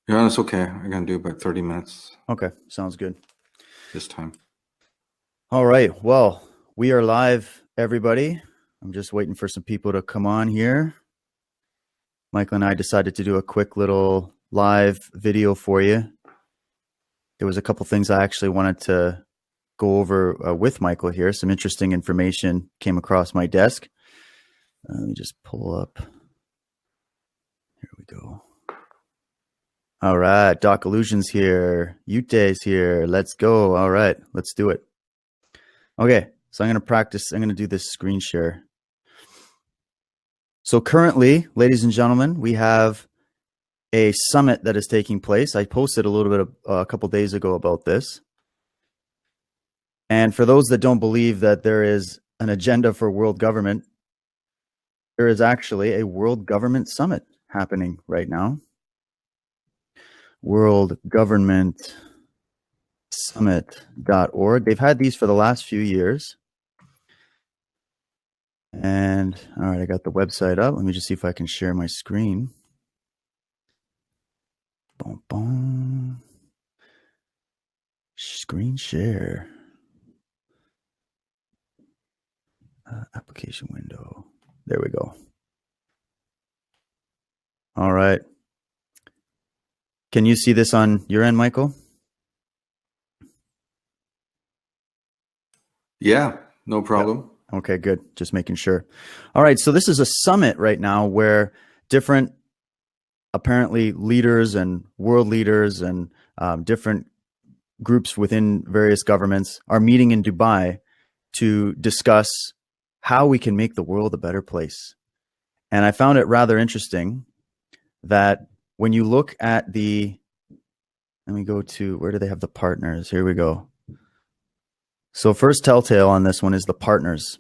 Yeah, it's okay. I can do about 30 minutes Okay, sounds good. this time. All right. Well, we are live, everybody. I'm just waiting for some people to come on here. Michael and I decided to do a quick little live video for you. There was a couple things I actually wanted to go over with Michael here. Some interesting information came across my desk. Let me just pull up. Here we go. All right. Doc Illusions here. Ute's here. Let's go. All right. Let's do it. Okay. So I'm going to practice. I'm going to do this screen share. So currently, ladies and gentlemen, we have a summit that is taking place. I posted a little bit of, a couple days ago about this. And for those that don't believe that there is an agenda for world government, there is actually a world government summit happening right now. World Government Summit.org. They've had these for the last few years. And all right, I got the website up. Let me just see if I can share my screen. Boom, boom. Screen share. Application window. There we go. All right. Can you see this on your end, Michael? Yeah, no problem. Yep. Okay, good. Just making sure. All right. So this is a summit right now where different, apparently, leaders and world leaders and different groups within various governments are meeting in Dubai to discuss how we can make the world a better place. And I found it rather interesting that when you look at the, let me go to, where do they have the partners? Here we go. So first telltale on this one is the partners.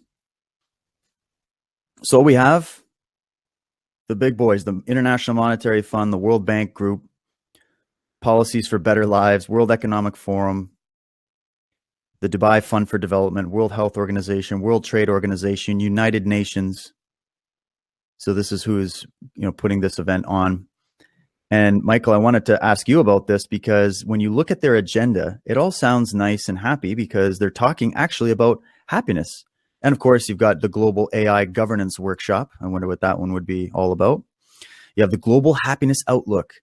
So we have the big boys, the International Monetary Fund, the World Bank Group, Policies for Better Lives, World Economic Forum, the Dubai Fund for Development, World Health Organization, World Trade Organization, United Nations. So this is who is, putting this event on. And Michael, I wanted to ask you about this because when you look at their agenda, it all sounds nice and happy because they're talking actually about happiness. And of course, you've got the Global AI Governance Workshop. I wonder what that one would be all about. You have the Global Happiness Outlook,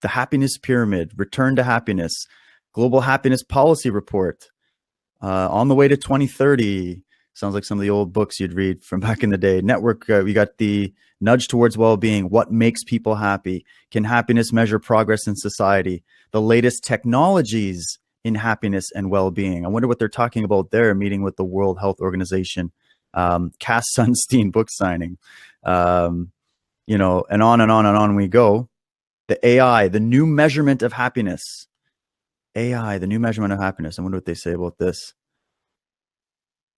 the Happiness Pyramid, Return to Happiness, Global Happiness Policy Report, On the Way to 2030. Sounds like some of the old books you'd read from back in the day. Network, we got the Nudge Towards Well-Being, What Makes People Happy? Can Happiness Measure Progress in Society? The Latest Technologies in Happiness and Well-Being. I wonder what they're talking about there, meeting with the World Health Organization. Cass Sunstein book signing. And on and on and on we go. The AI, the new measurement of happiness. AI, the new measurement of happiness. I wonder what they say about this.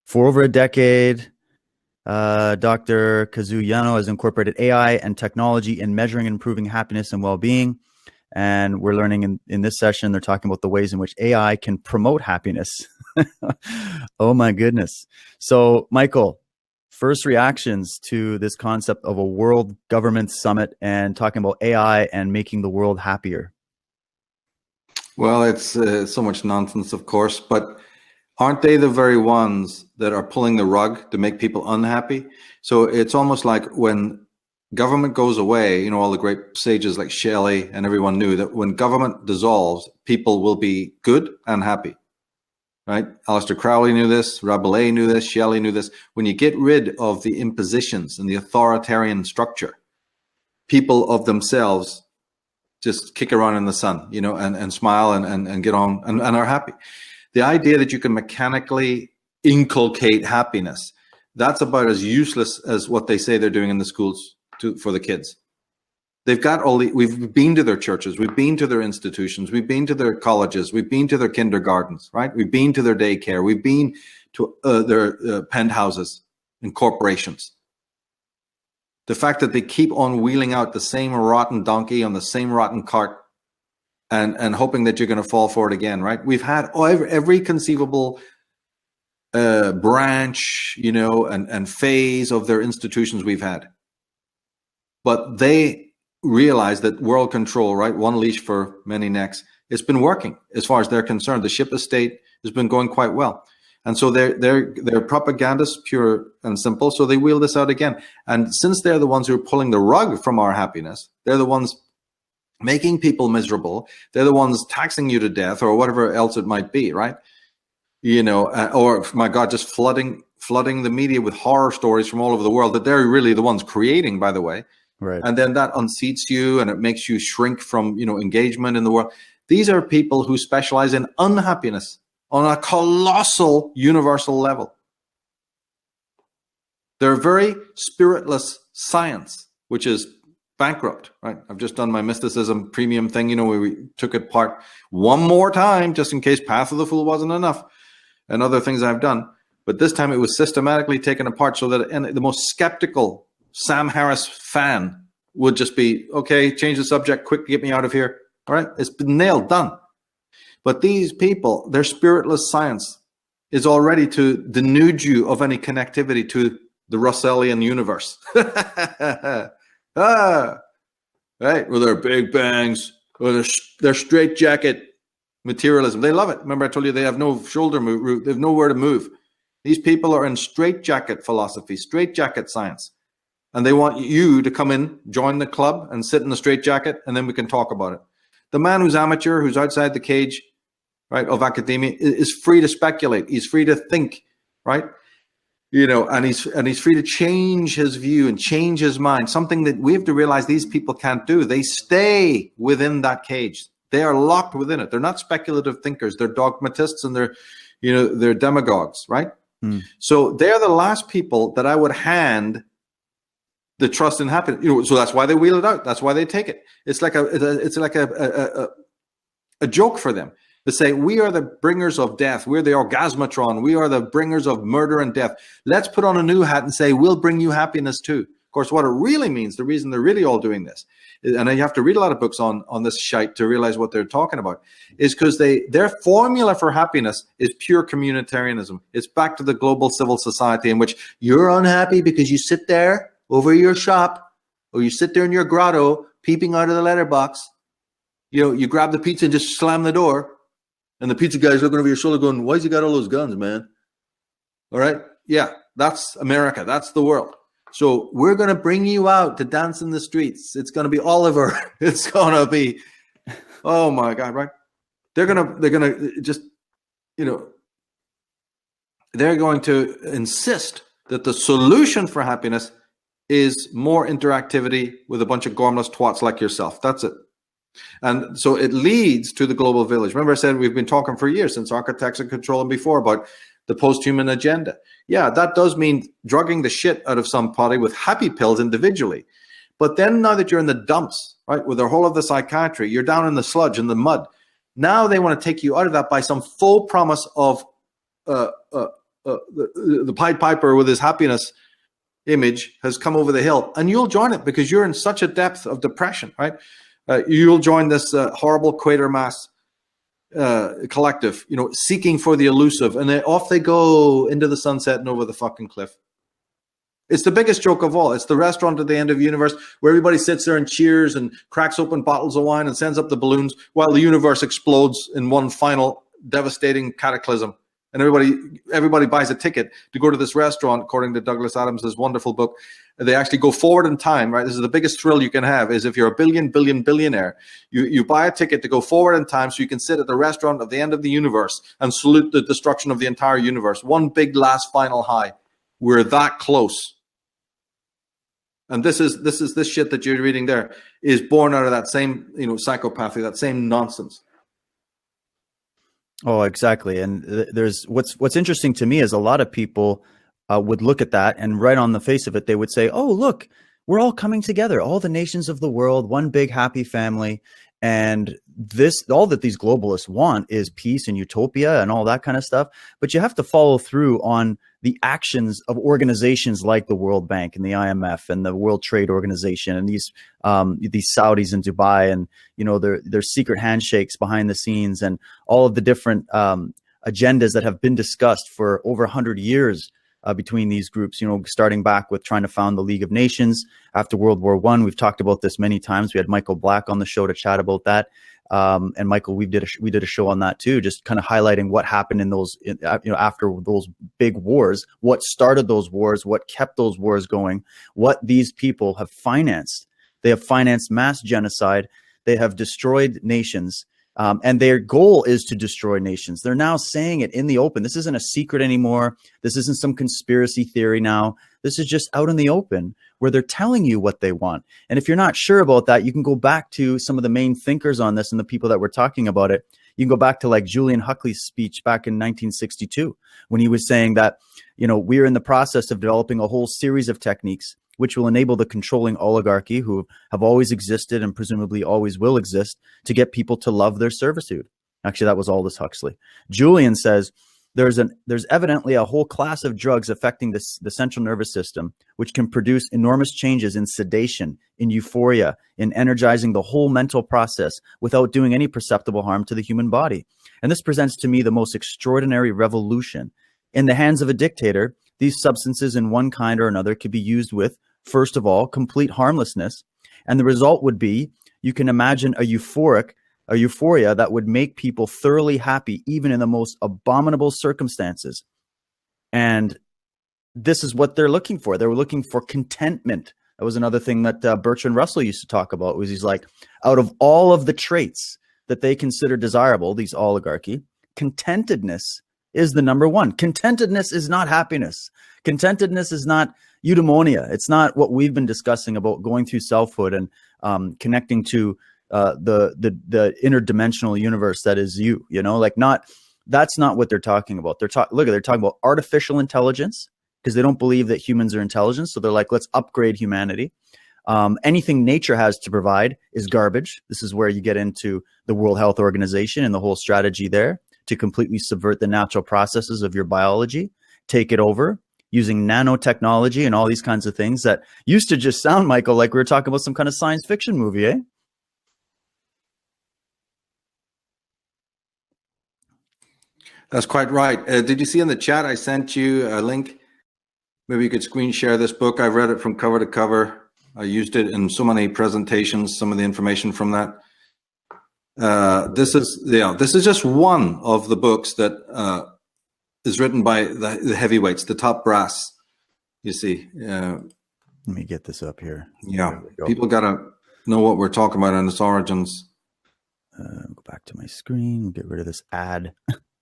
For over a decade, Dr. Kazuyano has incorporated AI and technology in measuring and improving happiness and well-being. And we're learning in this session, they're talking about the ways in which AI can promote happiness. Oh my goodness. So Michael, first reactions to this concept of a world government summit and talking about AI and making the world happier. Well, it's so much nonsense, of course, but aren't they the very ones that are pulling the rug to make people unhappy? So it's almost like when government goes away, all the great sages like Shelley and everyone knew that when government dissolves, people will be good and happy, right? Aleister Crowley knew this, Rabelais knew this, Shelley knew this. When you get rid of the impositions and the authoritarian structure, people of themselves just kick around in the sun, and smile and get on and are happy. The idea that you can mechanically inculcate happiness, that's about as useless as what they say they're doing in the schools for the kids. They've got we've been to their churches, we've been to their institutions, we've been to their colleges, we've been to their kindergartens, right? We've been to their daycare, we've been to their penthouses and corporations. The fact that they keep on wheeling out the same rotten donkey on the same rotten cart and hoping that you're going to fall for it again, right? We've had every conceivable branch, and phase of their institutions we've had. But they realize that world control, right, one leash for many necks, it's been working as far as they're concerned. The ship of state has been going quite well. And so they're propagandists, pure and simple. So they wheel this out again. And since they're the ones who are pulling the rug from our happiness, they're the ones making people miserable. They're the ones taxing you to death or whatever else it might be, right? You know, or my God, just flooding the media with horror stories from all over the world that they're really the ones creating, by the way. Right. And then that unseats you and it makes you shrink from, you know, engagement in the world. These are people who specialize in unhappiness on a colossal universal level. They're very spiritless science, which is bankrupt, right? I've just done my mysticism premium thing, you know, where we took it apart one more time, just in case Path of the Fool wasn't enough, and other things I've done. But this time it was systematically taken apart so that the most skeptical Sam Harris fan would just be, okay, change the subject, quick, get me out of here. All right, it's been nailed, done. But these people, their spiritless science is already to denude you of any connectivity to the Russellian universe. Right, with their big bangs, or their straitjacket materialism. They love it. Remember I told you they have no shoulder move, they have nowhere to move. These people are in straitjacket philosophy, straitjacket science. And they want you to come in, join the club, and sit in the straitjacket, and then we can talk about it. The man who's amateur, who's outside the cage, right, of academia, is free to speculate. He's free to think, right? You know, and he's free to change his view and change his mind. Something that we have to realize these people can't do. They stay within that cage. They are locked within it. They're not speculative thinkers. They're dogmatists and they're demagogues, right? So they're the last people that I would hand the trust and happiness. You know, so that's why they wheel it out. That's why they take it. It's like a joke for them. They say, we are the bringers of death. We're the orgasmatron. We are the bringers of murder and death. Let's put on a new hat and say, we'll bring you happiness too. Of course, what it really means, the reason they're really all doing this, and you have to read a lot of books on this shite to realize what they're talking about, is because their formula for happiness is pure communitarianism. It's back to the global civil society in which you're unhappy because you sit there over your shop, or you sit there in your grotto peeping out of the letterbox. You know, you grab the pizza and just slam the door. And the pizza guy's looking over your shoulder going, why's he got all those guns, man? All right. Yeah, that's America. That's the world. So we're going to bring you out to dance in the streets. It's going to be Oliver. It's going to be, oh my God, right? They're going to just, you know, they're going to insist that the solution for happiness is more interactivity with a bunch of gormless twats like yourself. That's it. And so it leads to the global village. Remember I said we've been talking for years, since Architects of Control and before, about the post-human agenda. Yeah, that does mean drugging the shit out of somebody with happy pills individually. But then now that you're in the dumps, right, with the whole of the psychiatry, you're down in the sludge, in the mud. Now they want to take you out of that by some full promise of the Pied Piper with his happiness image has come over the hill. And you'll join it because you're in such a depth of depression, right? You'll join this horrible Quatermass collective, you know, seeking for the elusive, and then off they go into the sunset and over the fucking cliff. It's the biggest joke of all. It's the restaurant at the end of the universe where everybody sits there and cheers and cracks open bottles of wine and sends up the balloons while the universe explodes in one final devastating cataclysm. And everybody buys a ticket to go to this restaurant, according to Douglas Adams' wonderful book. They actually go forward in time, right? This is the biggest thrill you can have, is if you're a billionaire, you buy a ticket to go forward in time so you can sit at the restaurant at the end of the universe and salute the destruction of the entire universe. One big last final high. We're that close. And this shit that you're reading there is born out of that same, you know, psychopathy, that same nonsense. Oh, exactly. And there's what's interesting to me is a lot of people would look at that, and right on the face of it, they would say, oh, look, we're all coming together, all the nations of the world, one big happy family. And all that these globalists want is peace and utopia and all that kind of stuff. But you have to follow through on the actions of organizations like the World Bank and the IMF and the World Trade Organization and these Saudis in Dubai, and, you know, their secret handshakes behind the scenes, and all of the different agendas that have been discussed for over 100 years between these groups, starting back with trying to found the League of Nations after World War I. We've talked about this many times. We had Michael Black on the show to chat about that. And Michael, we did a show on that too, just kind of highlighting what happened in those, after those big wars, what started those wars, what kept those wars going, what these people have financed. They have financed mass genocide. They have destroyed nations. And their goal is to destroy nations. They're now saying it in the open. This isn't a secret anymore. This isn't some conspiracy theory now. This is just out in the open where they're telling you what they want. And if you're not sure about that, you can go back to some of the main thinkers on this and the people that were talking about it. You can go back to like Julian Huxley's speech back in 1962, when he was saying that, we're in the process of developing a whole series of techniques which will enable the controlling oligarchy, who have always existed and presumably always will exist, to get people to love their servitude. Actually, that was Aldous Huxley. Julian says, there's evidently a whole class of drugs affecting the central nervous system, which can produce enormous changes in sedation, in euphoria, in energizing the whole mental process without doing any perceptible harm to the human body. And this presents to me the most extraordinary revolution. In the hands of a dictator, these substances in one kind or another could be used with, first of all, complete harmlessness. And the result would be, you can imagine a euphoria that would make people thoroughly happy, even in the most abominable circumstances. And this is what they're looking for. They were looking for contentment. That was another thing that Bertrand Russell used to talk about, was he's like, out of all of the traits that they consider desirable, these oligarchy, contentedness is the number one. Contentedness is not happiness. Contentedness is not eudaimonia. It's not what we've been discussing about going through selfhood and connecting to the interdimensional universe that is you. That's not what they're talking about. They're talking about artificial intelligence, because they don't believe that humans are intelligent. So they're like, let's upgrade humanity. Anything nature has to provide is garbage. This is where you get into the World Health Organization and the whole strategy there to completely subvert the natural processes of your biology, take it over using nanotechnology and all these kinds of things that used to just sound, Michael, like we were talking about some kind of science fiction movie, eh? That's quite right. Did you see in the chat, I sent you a link? Maybe you could screen share this book. I've read it from cover to cover. I used it in so many presentations, some of the information from that. This is just one of the books that is written by the heavyweights, the top brass, you see. Let me get this up here. Yeah, people got to know what we're talking about and its origins. Go back to my screen, get rid of this ad.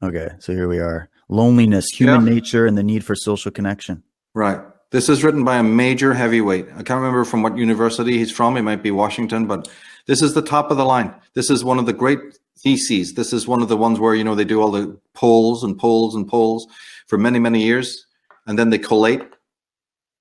Okay, so here we are. Loneliness, human nature, and the need for social connection. Right. This is written by a major heavyweight. I can't remember from what university he's from. It might be Washington, but this is the top of the line. This is one of the great theses. This is one of the ones where, they do all the polls and polls and polls for many, many years. And then they collate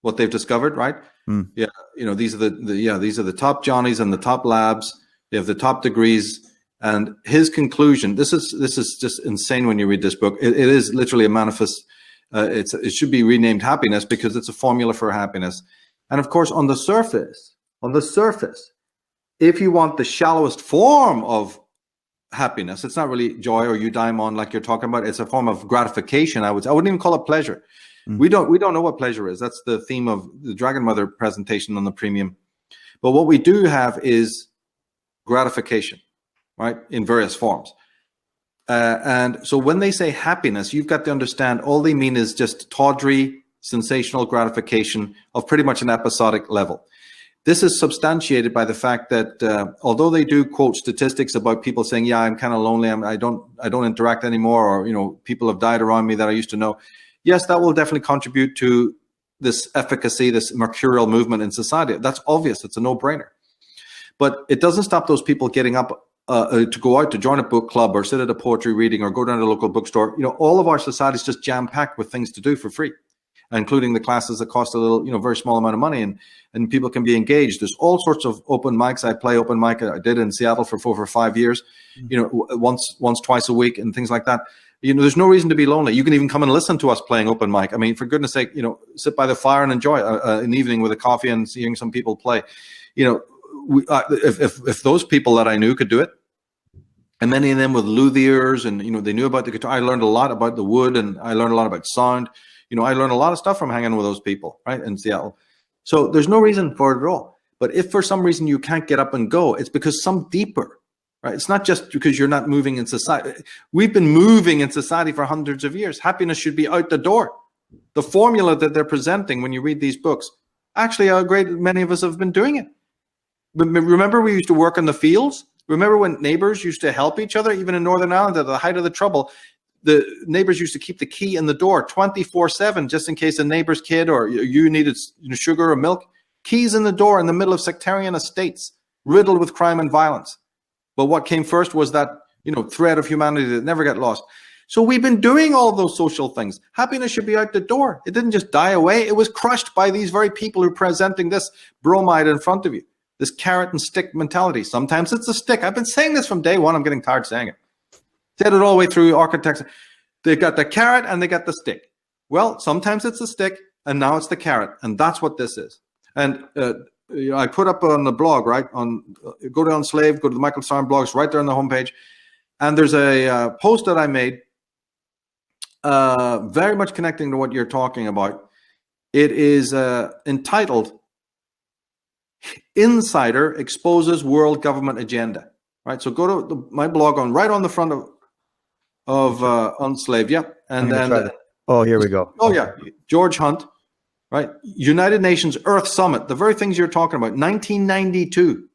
what they've discovered, right? Mm. Yeah. These are these are the top Johnnies and the top labs. They have the top degrees. And his conclusion, this is just insane when you read this book. It is literally a manifest. It should be renamed happiness, because it's a formula for happiness. And of course, on the surface, if you want the shallowest form of happiness, it's not really joy or eudaimon like you're talking about. It's a form of gratification. I wouldn't even call it pleasure. Mm. We don't know what pleasure is. That's the theme of the Dragon Mother presentation on the premium. But what we do have is gratification, right, in various forms. And so when they say happiness, you've got to understand all they mean is just tawdry, sensational gratification of pretty much an episodic level. This is substantiated by the fact that although they do quote statistics about people saying, yeah, I'm kind of lonely, I don't interact anymore, or people have died around me that I used to know. Yes, that will definitely contribute to this efficacy, this mercurial movement in society. That's obvious. It's a no-brainer. But it doesn't stop those people getting up to go out to join a book club or sit at a poetry reading or go down to a local bookstore. All of our society is just jam-packed with things to do for free, including the classes that cost a little, very small amount of money, and people can be engaged. There's all sorts of open mics. I play open mic. I did in Seattle for 4 or 5 years, once, twice a week and things like that. There's no reason to be lonely. You can even come and listen to us playing open mic. I mean, for goodness sake, sit by the fire and enjoy an evening with a coffee and seeing some people play. If those people that I knew could do it, and many of them with luthiers, and they knew about the guitar. I learned a lot about the wood, and I learned a lot about sound. You know, I learned a lot of stuff from hanging with those people, right, in Seattle. So there's no reason for it at all. But if for some reason you can't get up and go, it's because some deeper, right? It's not just because you're not moving in society. We've been moving in society for hundreds of years. Happiness should be out the door. The formula that they're presenting when you read these books, actually, a great many of us have been doing it. Remember, we used to work in the fields. Remember when neighbors used to help each other, even in Northern Ireland at the height of the trouble. The neighbors used to keep the key in the door 24/7, just in case a neighbor's kid or you needed sugar or milk. Keys in the door in the middle of sectarian estates, riddled with crime and violence. But what came first was that, you know, thread of humanity that never got lost. So we've been doing all of those social things. Happiness should be out the door. It didn't just die away. It was crushed by these very people who are presenting this bromide in front of you, this carrot and stick mentality. Sometimes it's a stick. I've been saying this from day one. I'm getting tired saying it. Said it all the way through architects. They got the carrot and they got the stick. Well, sometimes it's the stick and now it's the carrot. And that's what this is. And you know, I put up on the blog, right? Go to Unslave, go to the Michael Tsarion blogs, right there on the homepage. And there's a post that I made very much connecting to what you're talking about. It is entitled Insider Exposes World Government Agenda. Right? So go to my blog right on the front of Unslave. Yeah. And then oh, here we go. Oh yeah. George Hunt. Right, United Nations Earth Summit, the very things you're talking about, 1992.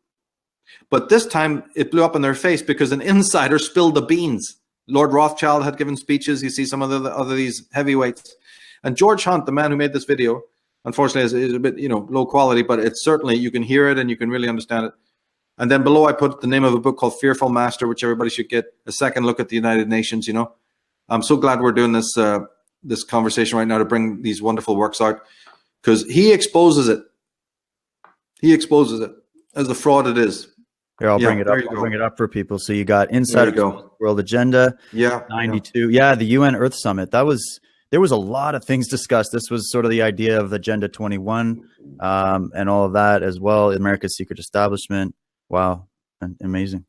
But this time it blew up in their face because an insider spilled the beans. Lord Rothschild had given speeches. You see some of the other these heavyweights, and George Hunt, the man who made this video, unfortunately is a bit, you know, low quality, but it's certainly, you can hear it and you can really understand it. And then below I put the name of a book called Fearful Master, which everybody should get a second look at the United Nations. You know, I'm so glad we're doing this this conversation right now to bring these wonderful works out. Because he exposes it. He exposes it as the fraud it is. Here, I'll bring it up. I'll bring it up for people. So you got Insider World Agenda. Yeah. 92. Yeah, the UN Earth Summit. There was a lot of things discussed. This was sort of the idea of Agenda 21 and all of that as well. America's secret establishment. Wow. Amazing.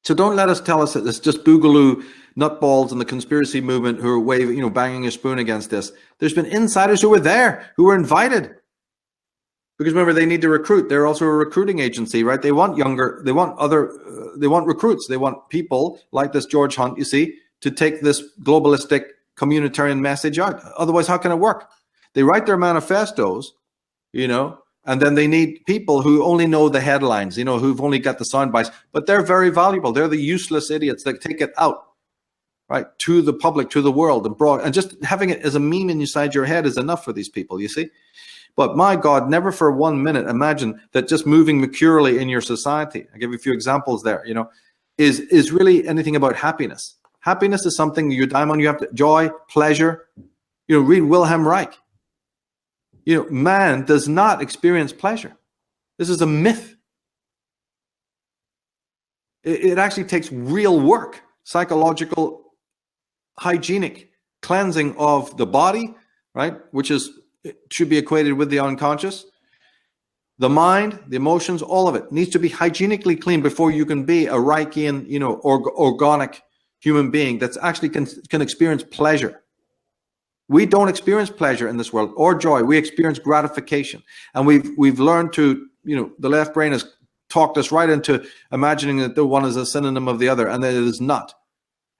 So don't let us tell us that it's just boogaloo nutballs and the conspiracy movement who are waving, you know, banging a spoon against this. There's been insiders who were there, who were invited. Because remember, they need to recruit. They're also a recruiting agency, right? They want younger, they want recruits. They want people like this George Hunt, you see, to take this globalistic communitarian message out. Otherwise, how can it work? They write their manifestos, you know, and then they need people who only know the headlines, you know, who've only got the sound bites, but they're very valuable. They're the useless idiots that take it out, right, to the public, to the world, and broad, and just having it as a meme inside your head is enough for these people, you see. But my God, never for 1 minute imagine that just moving mercurially in your society, I'll give you a few examples there, you know, is really anything about happiness. Happiness is something you dime on. You have to, joy, pleasure. You know, read Wilhelm Reich. You know, man does not experience pleasure. This is a myth. It actually takes real work, psychological, hygienic cleansing of the body, right? Which is, it should be equated with the unconscious. The mind, the emotions, all of it needs to be hygienically clean before you can be a Reichian, you know, organic human being that's actually can experience pleasure. We don't experience pleasure in this world or joy. We experience gratification. And we've learned to, you know, the left brain has talked us right into imagining that the one is a synonym of the other, and that it is not.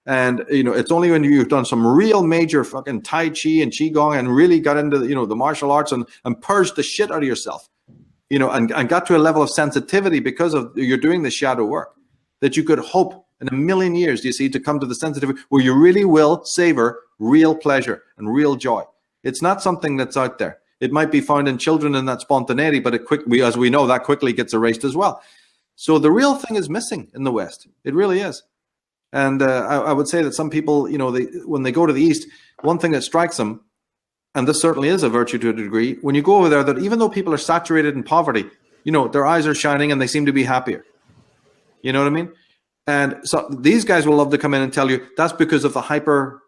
And, you know, it's only when you've done some real major fucking Tai Chi and Qigong and really got into the, you know, the martial arts and purged the shit out of yourself, you know, and got to a level of sensitivity because of you're doing the shadow work, that you could hope in a million years, you see, to come to the sensitivity where you really will savor real pleasure and real joy. It's not something that's out there. It might be found in children in that spontaneity, but as we know, that quickly gets erased as well. So the real thing is missing in the West. It really is. And I would say that some people, you know, when they go to the East, one thing that strikes them, and this certainly is a virtue to a degree, when you go over there, that even though people are saturated in poverty, you know, their eyes are shining and they seem to be happier. You know what I mean? And so these guys will love to come in and tell you that's because of the hyper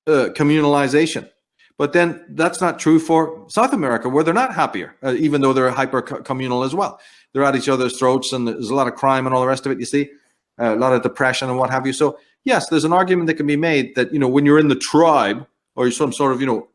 communalization. But then that's not true for South America, where they're not happier, even though they're hyper communal as well. They're at each other's throats, and there's a lot of crime and all the rest of it, you see, a lot of depression and what have you. So yes, there's an argument that can be made that, you know, when you're in the tribe or some sort of, you know,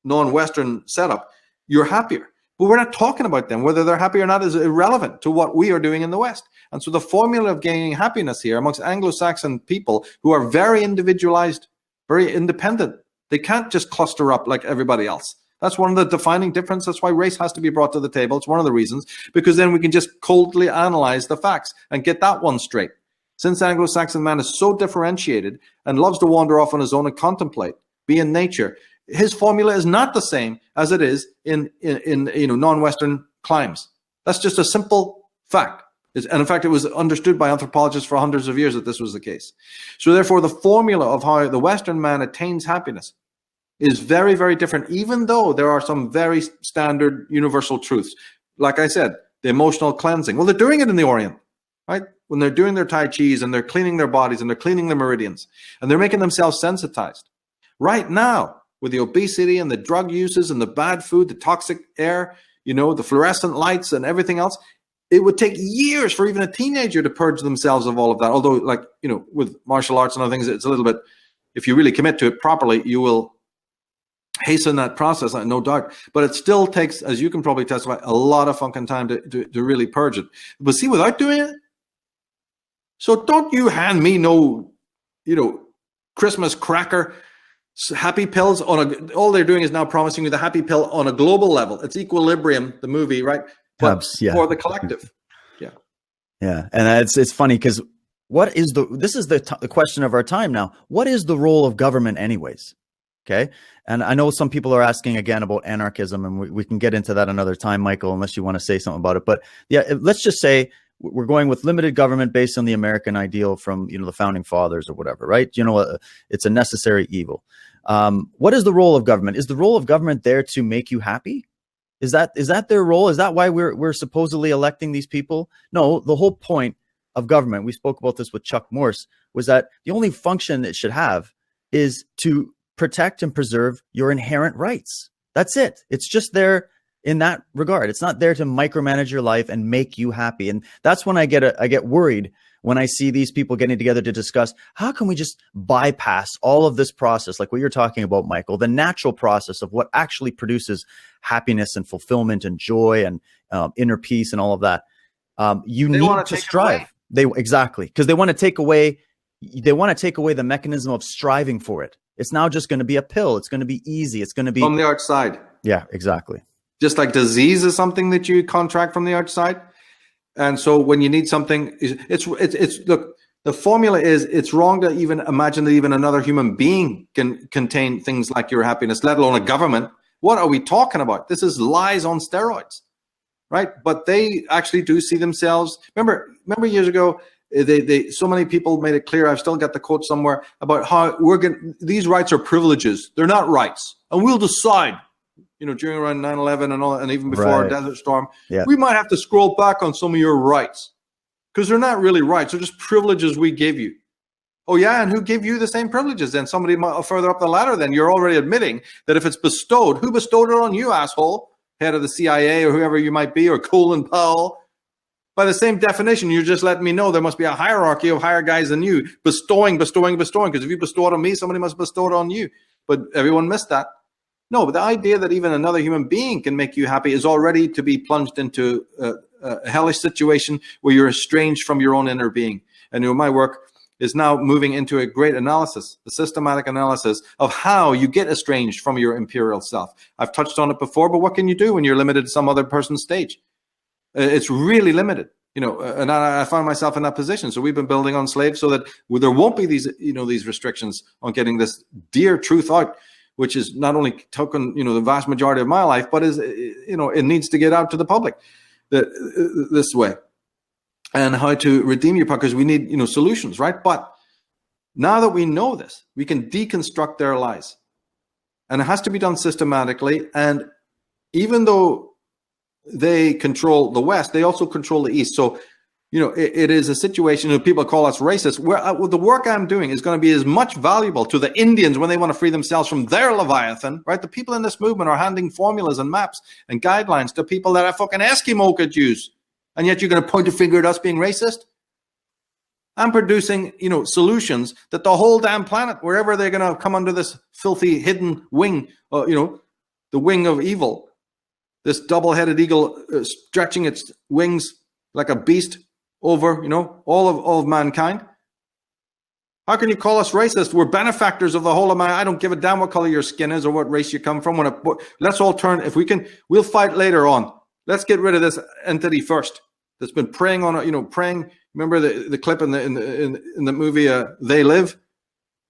non-Western setup, you're happier. But we're not talking about them. Whether they're happy or not is irrelevant to what we are doing in the West. And so the formula of gaining happiness here amongst Anglo-Saxon people who are very individualized, very independent, they can't just cluster up like everybody else. That's one of the defining differences. That's why race has to be brought to the table. It's one of the reasons, because then we can just coldly analyze the facts and get that one straight. Since Anglo-Saxon man is so differentiated and loves to wander off on his own and contemplate, be in nature, his formula is not the same as it is in non-Western climes. That's just a simple fact. And in fact, it was understood by anthropologists for hundreds of years that this was the case. So therefore, the formula of how the Western man attains happiness is very, very different, even though there are some very standard universal truths. Like I said, the emotional cleansing. Well, they're doing it in the Orient, right? When they're doing their Tai Chis and they're cleaning their bodies and they're cleaning their meridians and they're making themselves sensitized. Right now, with the obesity and the drug uses and the bad food, the toxic air, the fluorescent lights and everything else, it would take years for even a teenager to purge themselves of all of that. Although, with martial arts and other things, it's a little bit, if you really commit to it properly, you will hasten that process, no doubt. But it still takes, as you can probably testify, a lot of fucking time to really purge it. But see, without doing it, so don't you hand me no, Christmas cracker, happy pills all they're doing is now promising you the happy pill on a global level. It's Equilibrium, the movie, right? But for the collective. Yeah. And it's funny because this is the question of our time now. What is the role of government anyways? Okay. And I know some people are asking again about anarchism, and we can get into that another time, Michael, unless you want to say something about it. But yeah, let's just say we're going with limited government based on the American ideal from, the founding fathers or whatever, right? It's a necessary evil. What is the role of government? Is the role of government there to make you happy? Is that their role? Is that why we're supposedly electing these people? No, the whole point of government, we spoke about this with Chuck Morse, was that the only function it should have is to protect and preserve your inherent rights. That's it. It's just there in that regard. It's not there to micromanage your life and make you happy. And that's when I get worried when I see these people getting together to discuss how can we just bypass all of this process, like what you're talking about, Michael, the natural process of what actually produces happiness and fulfillment and joy and inner peace and all of that. You need to strive. Exactly, because they want to take away the mechanism of striving for it. It's now just going to be a pill. It's going to be easy. It's going to be from the outside. Yeah, exactly. Just like disease is something that you contract from the outside. And so when you need something, it's look, the formula is it's wrong to even imagine that even another human being can contain things like your happiness, let alone a government. What are we talking about? This is lies on steroids, right? But they actually do see themselves. Remember years ago, they so many people made it clear. I've still got the quote somewhere about how these rights are privileges. They're not rights, and we'll decide. During around 9/11 and all, and even before Desert Storm, we might have to scroll back on some of your rights because they're not really rights. They're just privileges we give you. Oh yeah, and who gave you the same privileges? Then somebody further up the ladder. Then you're already admitting that if it's bestowed, who bestowed it on you, asshole? Head of the CIA or whoever you might be, or Colin Powell. By the same definition, you're just letting me know there must be a hierarchy of higher guys than you, bestowing. Because if you bestow it on me, somebody must bestow it on you. But everyone missed that. No, but the idea that even another human being can make you happy is already to be plunged into a hellish situation where you're estranged from your own inner being. And my work is now moving into a great analysis, a systematic analysis of how you get estranged from your imperial self. I've touched on it before, but what can you do when you're limited to some other person's stage? It's really limited, and I find myself in that position. So we've been building on slaves so that there won't be these restrictions on getting this dear truth out, which is not only taken, the vast majority of my life, but it needs to get out to the public this way, and how to redeem your power, because we need, solutions, right? But now that we know this, we can deconstruct their lies, and it has to be done systematically. And even though they control the West, they also control the East. So, it is a situation that people call us racist. Where the work I'm doing is going to be as much valuable to the Indians when they want to free themselves from their Leviathan, right? The people in this movement are handing formulas and maps and guidelines to people that a fucking Eskimo could use. And yet you're going to point a finger at us being racist? I'm producing, solutions that the whole damn planet, wherever they're going to come under this filthy hidden wing, the wing of evil, this double-headed eagle stretching its wings like a beast over, all of mankind. How can you call us racist? We're benefactors of the whole of I don't give a damn what color your skin is or what race you come from. Let's all turn, if we can, we'll fight later on. Let's get rid of this entity first. That's been preying on, preying. Remember the clip in the movie They Live,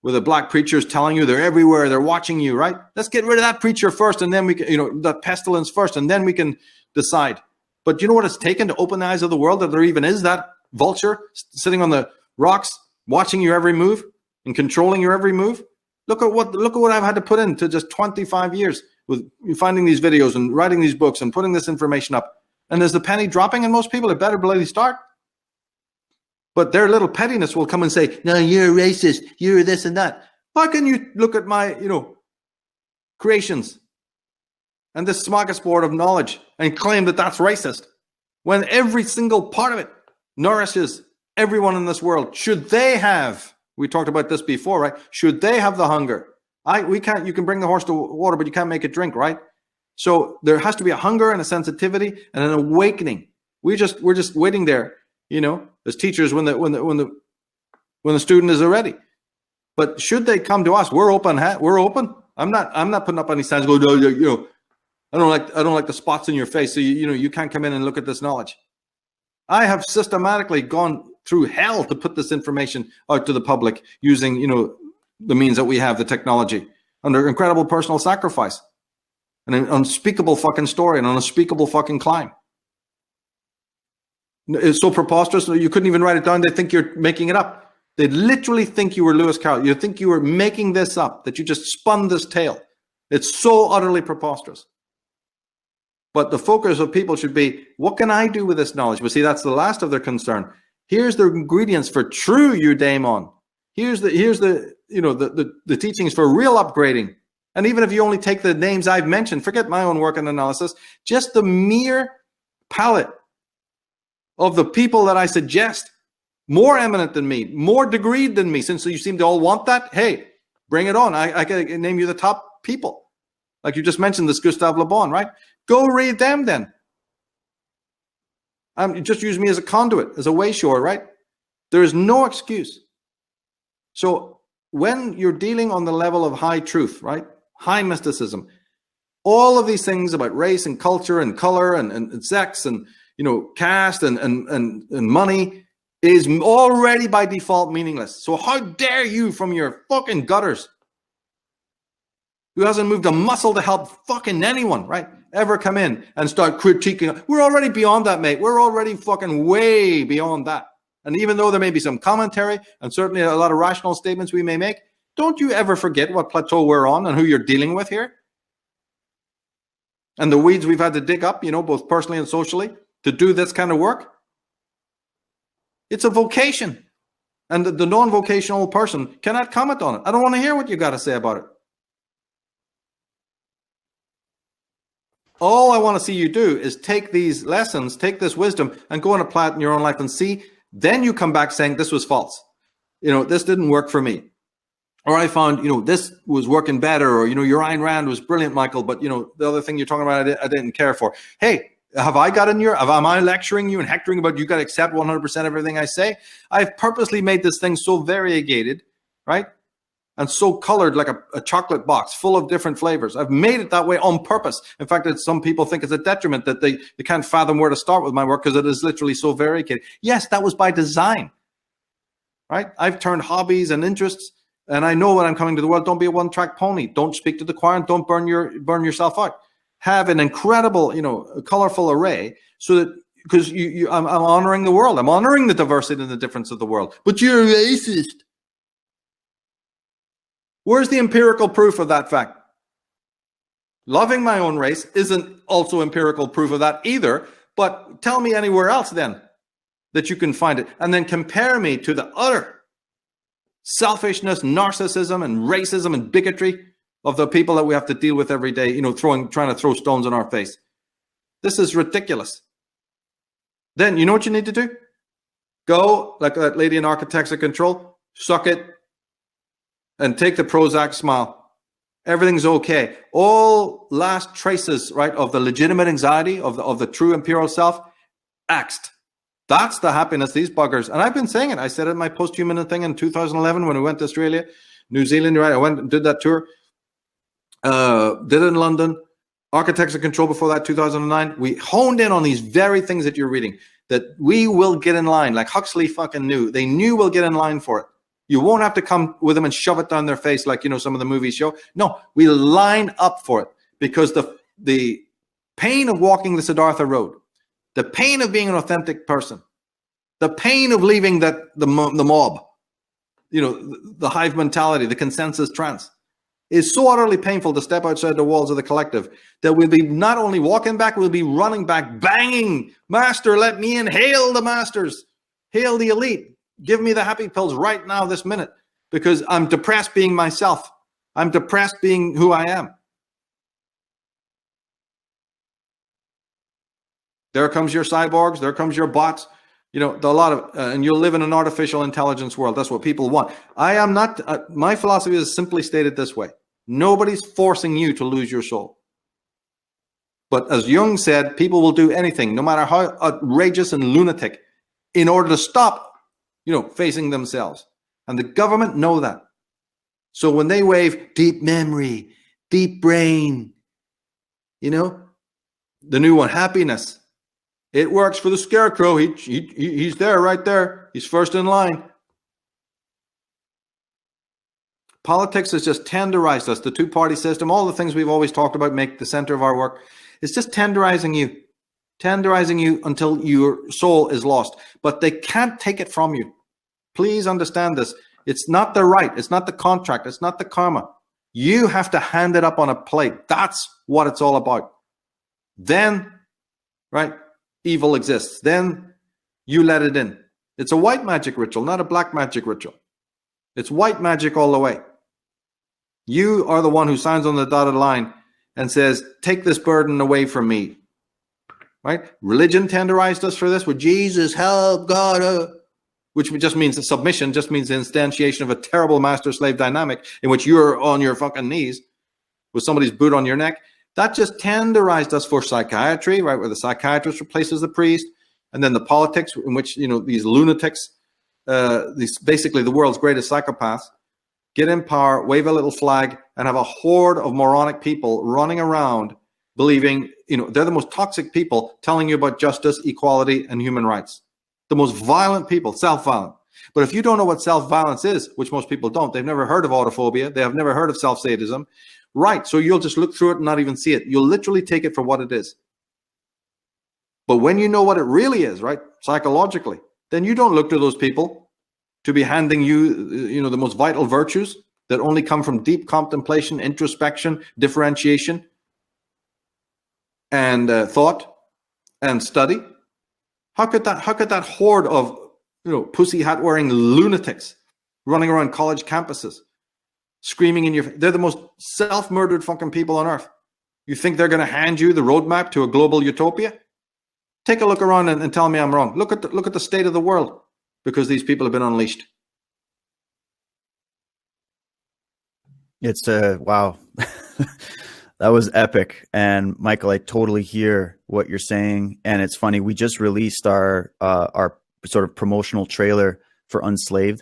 where the black preacher is telling you they're everywhere, they're watching you, right? Let's get rid of that preacher first, and then we can, that pestilence first, and then we can decide. But you know what it's taken to open the eyes of the world, that there even is that vulture sitting on the rocks, watching your every move and controlling your every move? Look at what I've had to put into just 25 years with finding these videos and writing these books and putting this information up. And is the penny dropping in most people? It better bloody start. But their little pettiness will come and say, no, you're a racist, you're this and that. How can you look at my, creations and this smorgasbord of knowledge and claim that that's racist when every single part of it nourishes everyone in this world? Should they have, we talked about this before, right? Should they have the hunger? You can bring the horse to water, but you can't make it drink, right? So there has to be a hunger and a sensitivity and an awakening. We're just waiting there, as teachers when the student is ready. But should they come to us, we're open. We're open. I'm not putting up any signs. Go, I don't like the spots in your face, so you can't come in and look at this knowledge. I have systematically gone through hell to put this information out to the public using, the means that we have, the technology, under incredible personal sacrifice, and an unspeakable fucking story, and an unspeakable fucking climb. It's so preposterous you couldn't even write it down. They think you're making it up. They literally think you were Lewis Carroll. You think you were making this up, that you just spun this tale. It's so utterly preposterous. But the focus of people should be, what can I do with this knowledge? But see, that's the last of their concern. Here's the ingredients for true eudaimon. Here's the teachings for real upgrading. And even if you only take the names I've mentioned, forget my own work and analysis, just the mere palette of the people that I suggest, more eminent than me, more degreed than me, since you seem to all want that, hey, bring it on. I can name you the top people. Like you just mentioned, this Gustave Le Bon, right? Go read them then. Just use me as a conduit, as a wayshore, right? There is no excuse. So when you're dealing on the level of high truth, right? High mysticism, all of these things about race and culture and color and sex and caste and money is already by default meaningless. So how dare you from your fucking gutters, who hasn't moved a muscle to help fucking anyone, right, ever come in and start critiquing? We're already beyond that, mate. We're already fucking way beyond that. And even though there may be some commentary and certainly a lot of rational statements we may make, don't you ever forget what plateau we're on and who you're dealing with here. And the weeds we've had to dig up, both personally and socially, to do this kind of work. It's a vocation. And the non-vocational person cannot comment on it. I don't want to hear what you got to say about it. All I want to see you do is take these lessons, take this wisdom, and go and apply it in your own life and see. Then you come back saying, this was false. This didn't work for me. Or I found, this was working better. Or, your Ayn Rand was brilliant, Michael. But, the other thing you're talking about, I didn't care for. Hey, am I lecturing you and hectoring about you got to accept 100% everything I say? I've purposely made this thing so variegated, right? And so colored like a chocolate box full of different flavors. I've made it that way on purpose. In fact, some people think it's a detriment that they can't fathom where to start with my work because it is literally so variegated. Yes, that was by design, right? I've turned hobbies and interests, and I know when I'm coming to the world, don't be a one-track pony. Don't speak to the choir and don't burn yourself out. Have an incredible, colorful array so that, because I'm honoring the world. I'm honoring the diversity and the difference of the world. But you're a racist. Where's the empirical proof of that fact? Loving my own race isn't also empirical proof of that either, but tell me anywhere else then that you can find it. And then compare me to the utter selfishness, narcissism, and racism and bigotry of the people that we have to deal with every day, trying to throw stones in our face. This is ridiculous. Then you know what you need to do? Go, like that lady in Architects of Control, suck it, and take the Prozac smile Everything's okay. All last traces, right, of the legitimate anxiety of the true imperial self, axed. That's the happiness, these buggers. And I've been saying it. I said it in my post-human thing in 2011 when we went to Australia, New Zealand, right? I went and did that tour. Did it in London. Architects of Control before that, 2009. We honed in on these very things that you're reading, that we will get in line. Like Huxley fucking knew. They knew we'll get in line for it. You won't have to come with them and shove it down their face like, you know, some of the movies show. No, we line up for it because the pain of walking the Siddhartha road, the pain of being an authentic person, the pain of leaving the mob, you know, the hive mentality, the consensus trance, is so utterly painful to step outside the walls of the collective that we'll be not only walking back, we'll be running back, banging, master, let me in, hail the masters, hail the elite, give me the happy pills right now, this minute, because I'm depressed being myself. I'm depressed being who I am. There comes your cyborgs, there comes your bots, you know, a lot of, and you'll live in an artificial intelligence world. That's what people want. I am not, my philosophy is simply stated this way. Nobody's forcing you to lose your soul. But as Jung said, people will do anything, no matter how outrageous and lunatic, in order to stop, you know, facing themselves. And the government know that. So when they wave deep memory, deep brain, you know, the new one, happiness, it works for the scarecrow. He's there, right there. He's first in line. Politics has just tenderized us. The two-party system, all the things we've always talked about make the center of our work. It's just tenderizing you until your soul is lost. But they can't take it from you. Please understand this. It's not the right. It's not the contract. It's not the karma. You have to hand it up on a plate. That's what it's all about. Then, right, evil exists. Then you let it in. It's a white magic ritual, not a black magic ritual. It's white magic all the way. You are the one who signs on the dotted line and says, take this burden away from me. Right? Religion tenderized us for this with Jesus, help God, which just means the submission, just means the instantiation of a terrible master-slave dynamic in which you're on your fucking knees with somebody's boot on your neck. That just tenderized us for psychiatry, right, where the psychiatrist replaces the priest, and then the politics in which, you know, these lunatics, these basically the world's greatest psychopaths, get in power, wave a little flag, and have a horde of moronic people running around believing, you know, they're the most toxic people telling you about justice, equality, and human rights. The most violent people, self-violent. But if you don't know what self-violence is, which most people don't, they've never heard of autophobia, they have never heard of self-sadism, right, so you'll just look through it and not even see it. You'll literally take it for what it is. But when you know what it really is, right, psychologically, then you don't look to those people to be handing you, you know, the most vital virtues that only come from deep contemplation, introspection, differentiation, and thought and study. How could that horde of, you know, pussy hat wearing lunatics running around college campuses, screaming in your face? They're the most self-murdered fucking people on earth. You think they're going to hand you the roadmap to a global utopia? Take a look around and tell me I'm wrong. Look at the state of the world, because these people have been unleashed. It's wow. That was epic. And Michael, I totally hear what you're saying. And it's funny, we just released our sort of promotional trailer for Unslaved,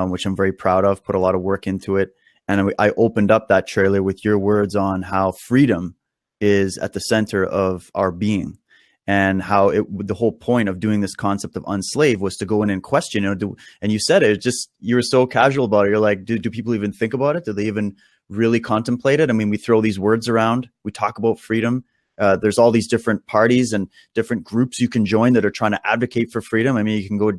which I'm very proud of, put a lot of work into it. And I opened up that trailer with your words on how freedom is at the center of our being, and how the whole point of doing this concept of Unslaved was to go in and question, you know, and you said it just, you were so casual about it. You're like, do people even think about it? Do they even really contemplate it? I mean, we throw these words around, we talk about freedom. There's all these different parties and different groups you can join that are trying to advocate for freedom. I mean, you can go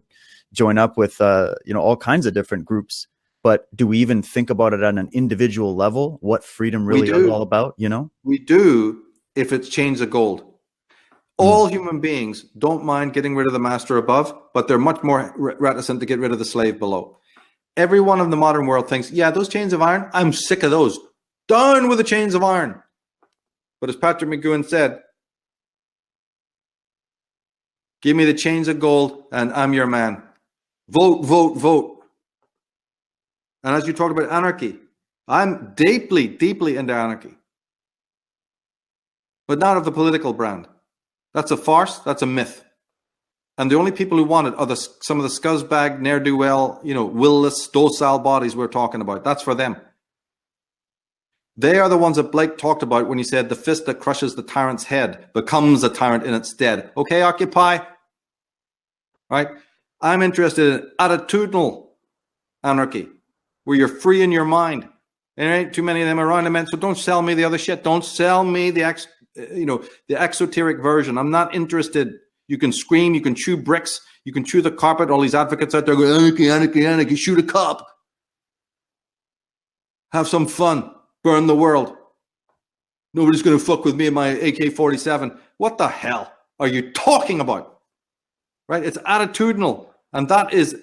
join up with, you know, all kinds of different groups, but do we even think about it on an individual level? What freedom really is all about, you know? We do, if it's chains of gold. All human beings don't mind getting rid of the master above, but they're much more reticent to get rid of the slave below. Everyone in the modern world thinks, yeah, those chains of iron, I'm sick of those. Down with the chains of iron. But as Patrick McGowan said, give me the chains of gold and I'm your man. Vote, vote, vote. And as you talked about anarchy, I'm deeply, deeply into anarchy. But not of the political brand. That's a farce. That's a myth. And the only people who want it are some of the scuzzbag, ne'er-do-well, will-less, docile bodies we're talking about. That's for them. They are the ones that Blake talked about when he said the fist that crushes the tyrant's head becomes a tyrant in its stead. Okay, Occupy? Right? I'm interested in attitudinal anarchy, where you're free in your mind. There ain't too many of them around, so don't sell me the other shit. Don't sell me the exoteric version. I'm not interested. You can scream, you can chew bricks, you can chew the carpet. All these advocates out there go, anarchy, anarchy, anarchy, shoot a cop. Have some fun. Burn the world. Nobody's going to fuck with me and my AK-47. What the hell are you talking about? Right? It's attitudinal. And that is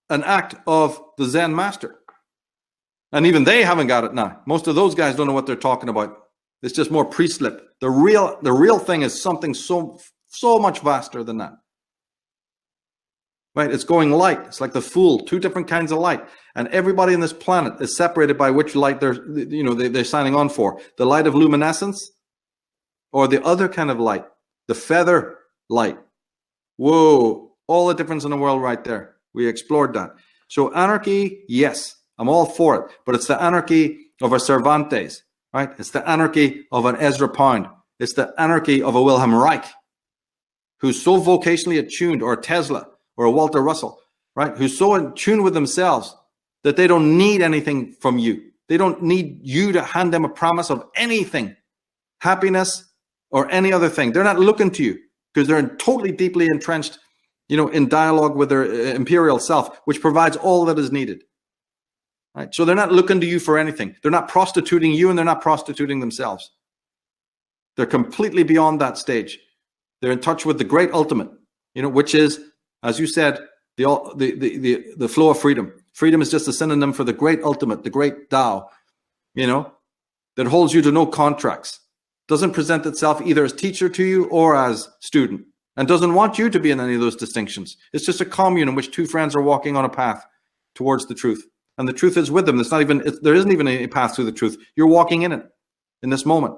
an act of the Zen master. And even they haven't got it now. Most of those guys don't know what they're talking about. It's just more pre-slip. The real thing is something so much vaster than that. Right? It's going light. It's like the Fool, two different kinds of light. And everybody on this planet is separated by which light they're signing on for. The light of luminescence or the other kind of light, the feather light. Whoa, all the difference in the world right there. We explored that. So anarchy, yes, I'm all for it. But it's the anarchy of a Cervantes, right? It's the anarchy of an Ezra Pound. It's the anarchy of a Wilhelm Reich, who's so vocationally attuned, or a Tesla, or a Walter Russell, right? Who's so in tune with themselves that they don't need anything from you. They don't need you to hand them a promise of anything, happiness, or any other thing. They're not looking to you because they're totally deeply entrenched, in dialogue with their imperial self, which provides all that is needed. Right? So they're not looking to you for anything. They're not prostituting you, and they're not prostituting themselves. They're completely beyond that stage. They're in touch with the great ultimate, which is, as you said, the flow of freedom. Freedom is just a synonym for the great ultimate, the great Tao, that holds you to no contracts, doesn't present itself either as teacher to you or as student, and doesn't want you to be in any of those distinctions. It's just a commune in which two friends are walking on a path towards the truth. And the truth is with them. There isn't even a path to the truth. You're walking in it in this moment.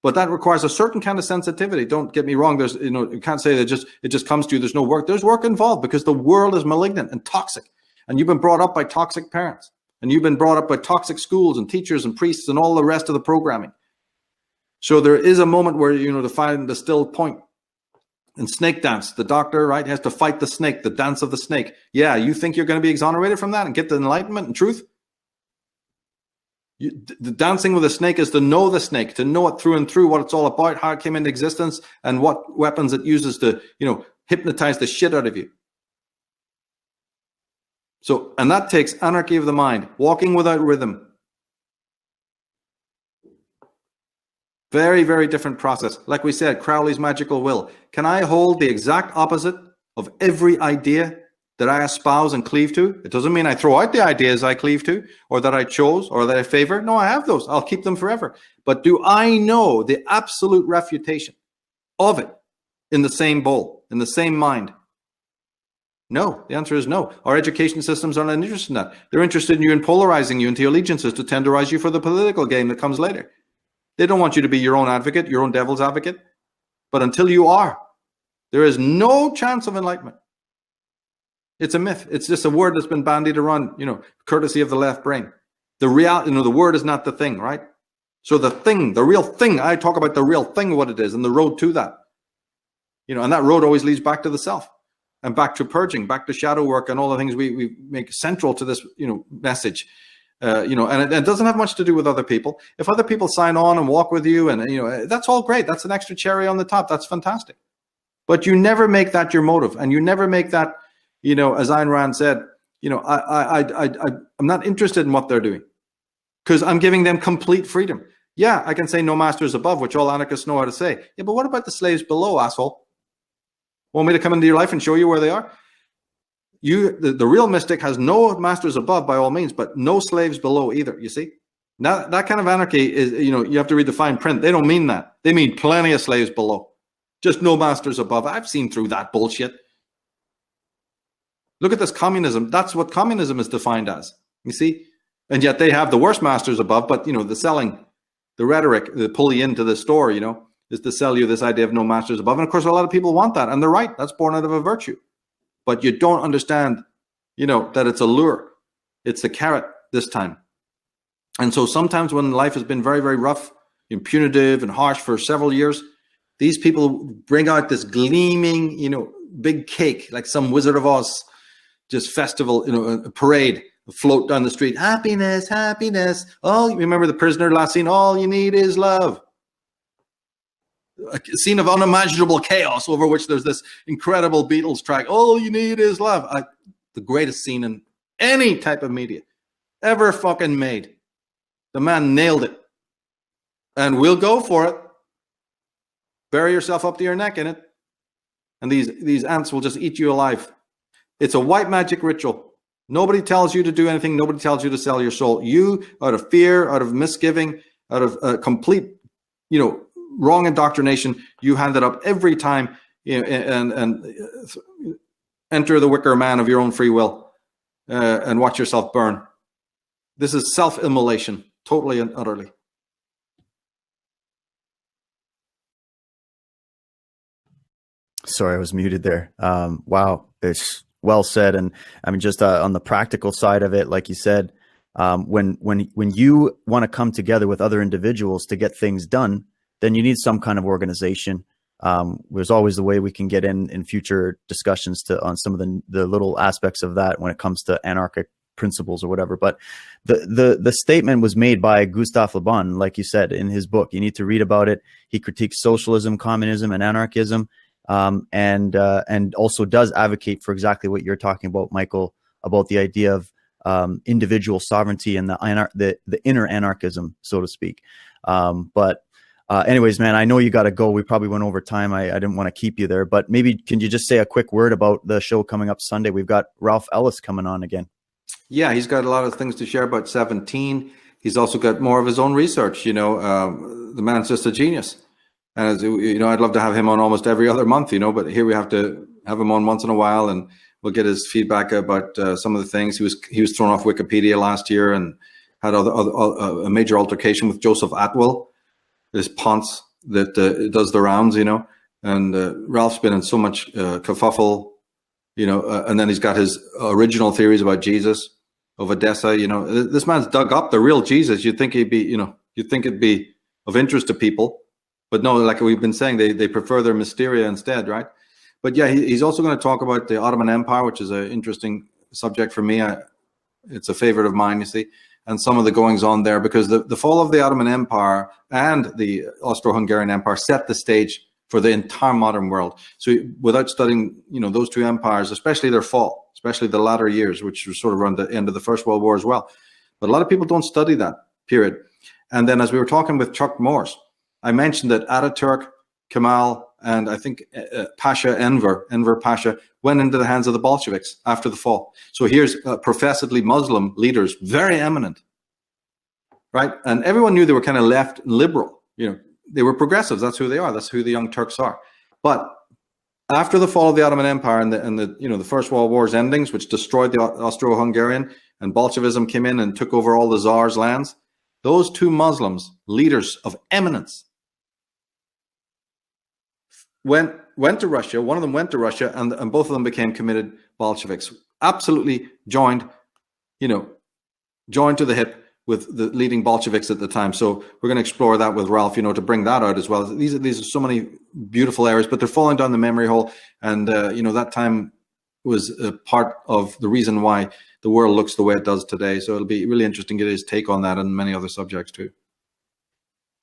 But that requires a certain kind of sensitivity. Don't get me wrong. There's, you can't say that it just comes to you. There's no work. There's work involved because the world is malignant and toxic. And you've been brought up by toxic parents. And you've been brought up by toxic schools and teachers and priests and all the rest of the programming. So there is a moment where, to find the still point. In snake dance, the doctor, right, has to fight the snake, the dance of the snake. Yeah, you think you're going to be exonerated from that and get the enlightenment and truth? The dancing with a snake is to know the snake, to know it through and through, what it's all about, how it came into existence, and what weapons it uses to, hypnotize the shit out of you. So, and that takes anarchy of the mind, walking without rhythm. Very, very different process. Like we said, Crowley's magical will. Can I hold the exact opposite of every idea that I espouse and cleave to? It doesn't mean I throw out the ideas I cleave to, or that I chose, or that I favor. No, I have those. I'll keep them forever. But do I know the absolute refutation of it in the same bowl, in the same mind? No, the answer is no. Our education systems are not interested in that. They're interested in you in polarizing you into your allegiances to tenderize you for the political game that comes later. They don't want you to be your own advocate, your own devil's advocate. But until you are, there is no chance of enlightenment. It's a myth. It's just a word that's been bandied around, courtesy of the left brain. The word is not the thing, right? So the thing, the real thing, I talk about the real thing, what it is, and the road to that. And that road always leads back to the self and back to purging, back to shadow work and all the things we make central to this, message. And it doesn't have much to do with other people. If other people sign on and walk with you and, that's all great. That's an extra cherry on the top. That's fantastic. But you never make that your motive. And you never make that, as Ayn Rand said, I'm not interested in what they're doing because I'm giving them complete freedom. Yeah, I can say no masters above, which all anarchists know how to say. Yeah, but what about the slaves below, asshole? Want me to come into your life and show you where they are? The real mystic has no masters above by all means, but no slaves below either, you see? Now, that kind of anarchy is, you have to read the fine print. They don't mean that. They mean plenty of slaves below. Just no masters above. I've seen through that bullshit. Look at this communism. That's what communism is defined as. You see? And yet they have the worst masters above, but, the selling, the rhetoric, the pull you into the store, is to sell you this idea of no masters above. And of course, a lot of people want that, and they're right. That's born out of a virtue. But you don't understand, that it's a lure. It's the carrot this time. And so sometimes when life has been very, very rough, punitive and harsh for several years, these people bring out this gleaming, big cake, like some Wizard of Oz, just festival, a parade, float down the street. Happiness, happiness. Oh, remember the prisoner last scene? All you need is love. A scene of unimaginable chaos over which there's this incredible Beatles track. All you need is love. The greatest scene in any type of media ever fucking made. The man nailed it. And we'll go for it. Bury yourself up to your neck in it. And these ants will just eat you alive. It's a white magic ritual. Nobody tells you to do anything. Nobody tells you to sell your soul. You, out of fear, out of misgiving, out of complete, wrong indoctrination, you hand it up every time, and enter the wicker man of your own free will, and watch yourself burn. This is self-immolation, totally and utterly. Sorry, I was muted there. Wow, it's well said. And I mean, just on the practical side of it, like you said, when you want to come together with other individuals to get things done, then you need some kind of organization. There's always the way we can get in future discussions on some of the little aspects of that when it comes to anarchic principles or whatever. But the statement was made by Gustave Le Bon, like you said, in his book. You need to read about it. He critiques socialism, communism, and anarchism. And also does advocate for exactly what you're talking about, Michael, about the idea of individual sovereignty and the inner anarchism, so to speak. But anyways, man, I know you got to go. We probably went over time. I didn't want to keep you there, but maybe can you just say a quick word about the show coming up Sunday? We've got Ralph Ellis coming on again. Yeah, he's got a lot of things to share about 17. He's also got more of his own research. The man's just a genius. And as I'd love to have him on almost every other month, but here we have to have him on once in a while, and we'll get his feedback about some of the things. He was thrown off Wikipedia last year and had a major altercation with Joseph Atwill, this ponce that does the rounds, and Ralph's been in so much kerfuffle, and then he's got his original theories about Jesus of Odessa. This man's dug up the real Jesus. You'd think it'd be of interest to people. But no, like we've been saying, they prefer their mysteria instead, right? But yeah, he's also going to talk about the Ottoman Empire, which is an interesting subject for me. It's a favorite of mine, you see, and some of the goings on there, because the fall of the Ottoman Empire and the Austro-Hungarian Empire set the stage for the entire modern world. So without studying, those two empires, especially their fall, especially the latter years, which was sort of around the end of the First World War as well. But a lot of people don't study that period. And then as we were talking with Chuck Morse, I mentioned that Ataturk, Kemal, and I think Pasha Enver Pasha went into the hands of the Bolsheviks after the fall. So here's professedly Muslim leaders, very eminent, right? And everyone knew they were kind of left liberal. They were progressives. That's who they are. That's who the Young Turks are. But after the fall of the Ottoman Empire and the First World War's endings, which destroyed the Austro-Hungarian, and Bolshevism came in and took over all the Tsar's lands, those two Muslims, leaders of eminence, went to Russia. One of them went to Russia, and both of them became committed Bolsheviks. Absolutely joined to the hip with the leading Bolsheviks at the time. So we're going to explore that with Ralph, to bring that out as well. These are so many beautiful areas, but they're falling down the memory hole. And that time was a part of the reason why the world looks the way it does today. So it'll be really interesting to get his take on that and many other subjects too.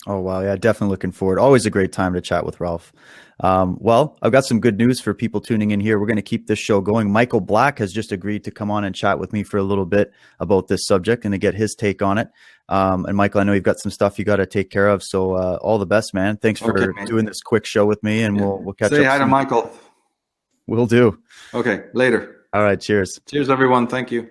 Oh, wow. Yeah, definitely looking forward. Always a great time to chat with Ralph. Well, I've got some good news for people tuning in here. We're going to keep this show going. Michael Black has just agreed to come on and chat with me for a little bit about this subject and to get his take on it. And Michael, I know you've got some stuff you got to take care of. So all the best, man. Thanks for doing this quick show with me, and we'll catch up. Say hi to Michael. Will do. Okay, later. All right. Cheers. Cheers, everyone. Thank you.